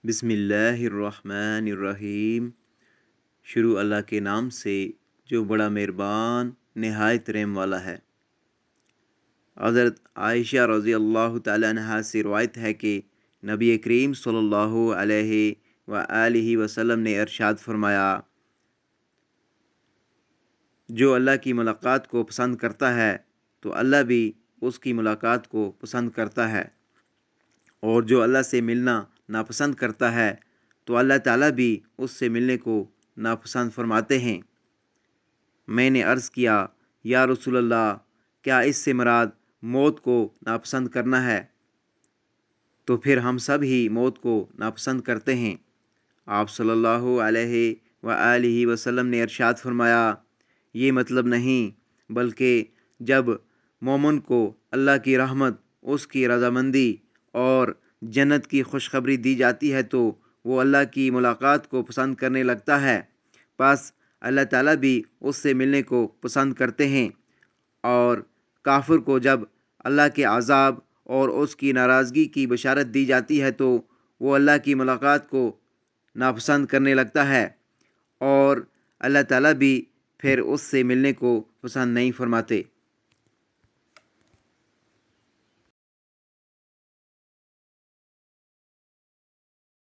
بسم اللہ الرحمن الرحیم۔ شروع اللہ کے نام سے جو بڑا مہربان نہایت رحم والا ہے۔ حضرت عائشہ رضی اللہ تعالیٰ عنہا سے روایت ہے کہ نبی کریم صلی اللہ علیہ وآلہ وسلم نے ارشاد فرمایا، جو اللہ کی ملاقات کو پسند کرتا ہے تو اللہ بھی اس کی ملاقات کو پسند کرتا ہے، اور جو اللہ سے ملنا ناپسند کرتا ہے تو اللہ تعالیٰ بھی اس سے ملنے کو ناپسند فرماتے ہیں۔ میں نے عرض کیا، یا رسول اللہ، کیا اس سے مراد موت کو ناپسند کرنا ہے؟ تو پھر ہم سب ہی موت کو ناپسند کرتے ہیں۔ آپ صلی اللہ علیہ وآلہ وسلم نے ارشاد فرمایا، یہ مطلب نہیں، بلکہ جب مومن کو اللہ کی رحمت، اس کی رضامندی اور جنت کی خوشخبری دی جاتی ہے تو وہ اللہ کی ملاقات کو پسند کرنے لگتا ہے، بس اللہ تعالیٰ بھی اس سے ملنے کو پسند کرتے ہیں۔ اور کافر کو جب اللہ کے عذاب اور اس کی ناراضگی کی بشارت دی جاتی ہے تو وہ اللہ کی ملاقات کو ناپسند کرنے لگتا ہے، اور اللہ تعالیٰ بھی پھر اس سے ملنے کو پسند نہیں فرماتے۔